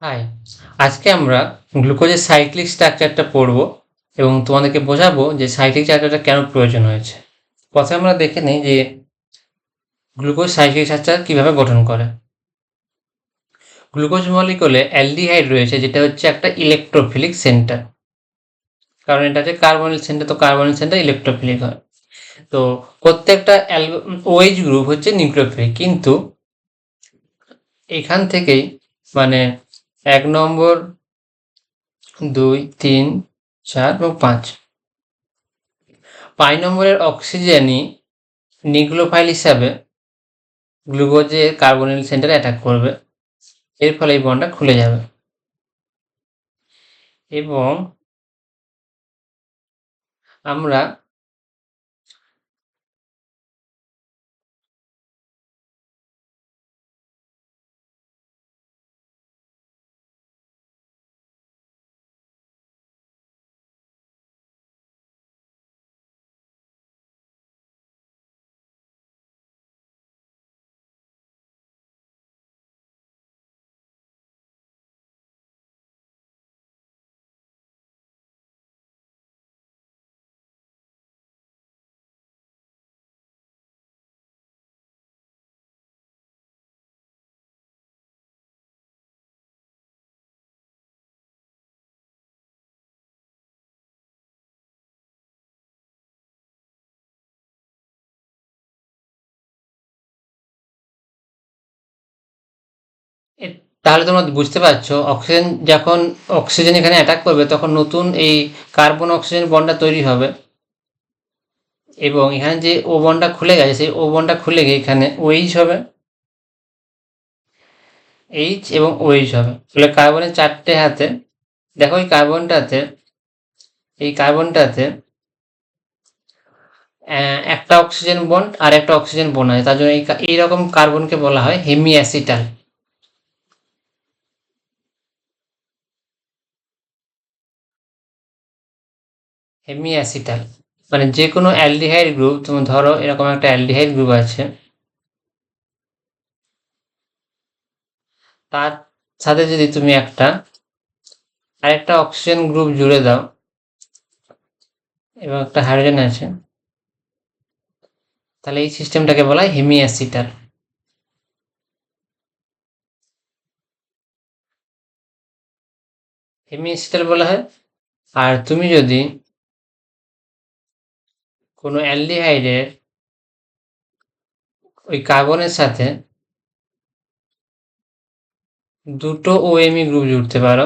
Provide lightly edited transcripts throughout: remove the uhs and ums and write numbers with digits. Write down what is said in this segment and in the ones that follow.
High, আজকে আমরা গ্লুকোজের সাইক্লিক স্ট্রাকচারটা পড়ব এবং তোমাদেরকে বোঝাবো যে সাইক্লিক স্ট্রাকচারটা কেন প্রয়োজন হয়েছে। প্রথমে আমরা দেখে নিই যে গ্লুকোজ সাইক্লিক স্ট্রাকচার কীভাবে গঠন করে। গ্লুকোজ মলিকুলে অ্যালডিহাইড রয়েছে, যেটা হচ্ছে একটা ইলেকট্রোফিলিক সেন্টার, কারণ এটা হচ্ছে কার্বনিল সেন্টার, তো কার্বনিল সেন্টার ইলেকট্রোফিলিক হয়। তো প্রত্যেকটা ওএইচ গ্রুপ হচ্ছে নিউক্লিওফিলিক, কিন্তু এখান থেকেই মানে 1 নম্বর, 2, 3, 4 এবং 5 নম্বরের অক্সিজেনই নিউক্লিওফাইল হিসাবে গ্লুকোজের কার্বনিল সেন্টারে অ্যাটাক করবে, এর ফলে এই বন্ডটা খুলে যাবে এবং আমরা তাহলে তোমরা বুঝতে পারছো, অক্সিজেন এখানে অ্যাটাক করবে তখন নতুন এই কার্বন অক্সিজেন বন্ডটা তৈরি হবে এবং এখানে যে ও বন্ডটা খুলে গেছে সেই ও বন্ডটা খুলে গিয়ে এখানে ওইচ হবে, এইচ এবং ওইচ হবে। তাহলে কার্বনের 4টে হাতে, দেখো এই কার্বনটাতে একটা অক্সিজেন বন্ড আর একটা অক্সিজেন বন্ড আছে, তার জন্য এইরকম কার্বনকে বলা হয় হেমি অ্যাসিটাল। হেমি অ্যাসিটাল মানে যে কোনো অ্যালডিহাইড গ্রুপ, তুমি ধরো এরকম একটা অ্যালডিহাইড গ্রুপ আছে, তার সাথে যদি তুমি আরেকটা অক্সিজেন গ্রুপ জুড়ে দাও এবং একটা হাইড্রোজেন আছে, তাহলে এই সিস্টেমটাকে বলা হয় হেমি অ্যাসিটাল। হেমি অ্যাসিটাল বলা হয়। আর তুমি যদি কোনো অ্যালডিহাইডের ওই কার্বনের সাথে দুটো ওএমই গ্রুপ জুড়তে পারো,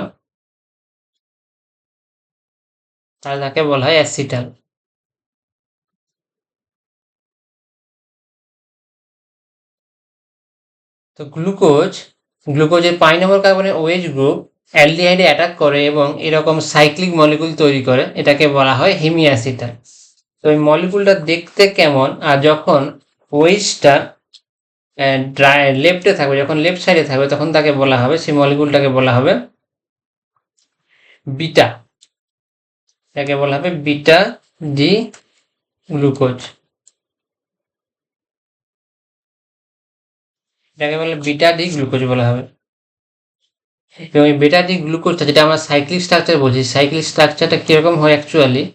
তাহলে তাকে বলা হয় অ্যাসিটাল। তো গ্লুকোজের 5 নম্বর কার্বনের ওএইচ গ্রুপ অ্যালডিহাইডে অ্যাটাক করে এবং এরকম সাইক্লিক মলিকুল তৈরি করে, এটাকে বলা হয় হেমি অ্যাসিটাল। তো এই মলিকুলটা দেখতে কেমন, আর যখন ওএইচটা লেফটে থাকবে, যখন লেফট সাইডে থাকবে, তখন তাকে বলা হবে, সেই মলিকুলটাকে বলা হবে বিটা। এটাকে বলা হবে বিটা ডি গ্লুকোজ। এটাকে বলে বিটা ডি গ্লুকোজ বলা হবে। এবং এই বিটা ডি গ্লুকোজটা, যেটা আমরা সাইক্লিক স্ট্রাকচার বলছি, সাইক্লিক স্ট্রাকচারটা কীরকম হয় অ্যাকচুয়ালি,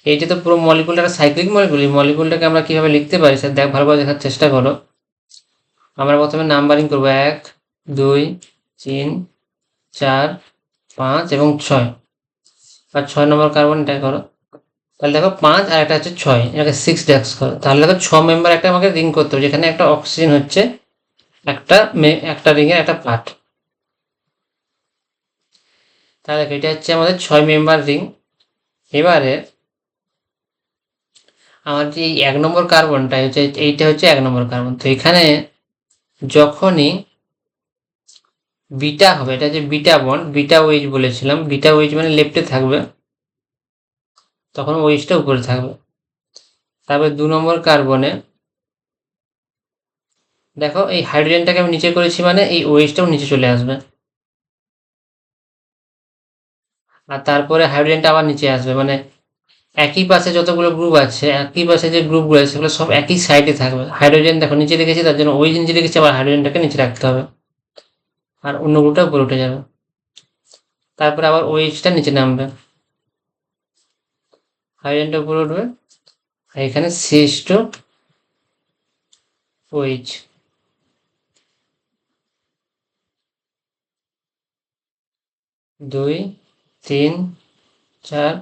এইটা তো পুরো মলিকুলটা একটা সাইক্লিক মলিকুল। এই মলিকুলটাকে আমরা কীভাবে লিখতে পারি স্যার, ভালোভাবে দেখার চেষ্টা করো। আমরা প্রথমে নাম্বারিং করবো 1, 2, 3, 4, 5 এবং 6। আর 6 নম্বর কার্বন এটা করো। তাহলে দেখো 5 আর একটা হচ্ছে 6, এটাকে 6 ড্যাক্স করো। তাহলে দেখো 6 মেম্বার একটা আমাকে রিং করতে হবে, যেখানে একটা অক্সিজেন হচ্ছে একটা রিংয়ের একটা পার্ট। তাহলে এটা হচ্ছে আমাদের 6 মেম্বার রিং। এবারে আমার যে 1 নম্বর কার্বনটা হচ্ছে, এইটা হচ্ছে 1 নম্বর কার্বন। তো এখানে যখনই বিটা হবে, এটা যে বিটা বন্ড, বিটা ওয়েজ বলেছিলাম, বিটা ওয়েজ মানে লেফটে থাকবে, তখন ওয়েজটা উপরে থাকবে। তারপরে 2 নম্বর কার্বনে দেখো এই হাইড্রোজেনটাকে আমি নিচে করেছি, মানে এই ওয়েজটাও নিচে চলে আসবে, আর তারপরে হাইড্রোজেনটা আবার নিচে আসবে। মানে একই পাশে যতগুলো গ্রুপ আছে, একই পাশে যে গ্রুপগুলো আছে, সেগুলো সব একই সাইডে থাকবে। হাইড্রোজেন দেখো নিচে রেখেছি, তার জন্য ওই নিচে রেখেছি, আবার হাইড্রোজেনটাকে নিচে রাখতে হবে, আর অন্য গ্রুপটা উপরে উঠে যাবে। তারপরে আবার ওএইচটা নিচে নামবে, হাইড্রোজেনটা উপরে উঠবে, আর এখানে CH2 OH। 2 3 4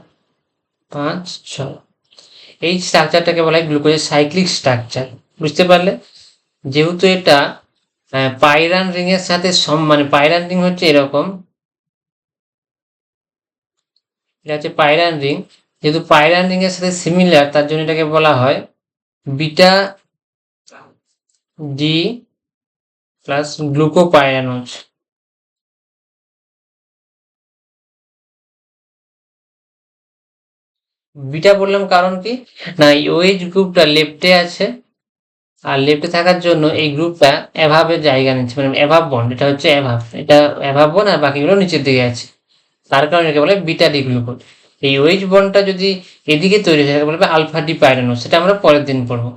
5 6, এই স্ট্রাকচারটাকে বলা হয় গ্লুকোজের সাইক্লিক স্ট্রাকচার। বুঝতে পারলে? যেহেতু এটা পাইরান রিং এর সাথে মানে পাইরান রিং হচ্ছে এরকম, এটা হচ্ছে পাইরান রিং, যেহেতু পাইরান রিং এর সাথে সিমিলার তার জন্য এটাকে বলা হয় beta D plus glucopyranose. Beta বললাম কারণ কি, না এই OH গ্রুপটা লেফটে আছে, আর লেফটে থাকার জন্য এই গ্রুপটা অ্যাভাবের জায়গা নিচ্ছে, মানে অ্যাভাব বন্ড, এটা হচ্ছে অ্যাভাব, এটা অ্যাভাব বন্ড, আর বাকিগুলো নিচের দিকে আছে, তার কারণে একে বলে বিটা ডি গ্লুকোজ। এই OH বন্ডটা যদি এদিকে তৈরি হয় তাকে বলবে আলফা ডি পাইরানোজ, সেটা আমরা পরের দিন পড়বো।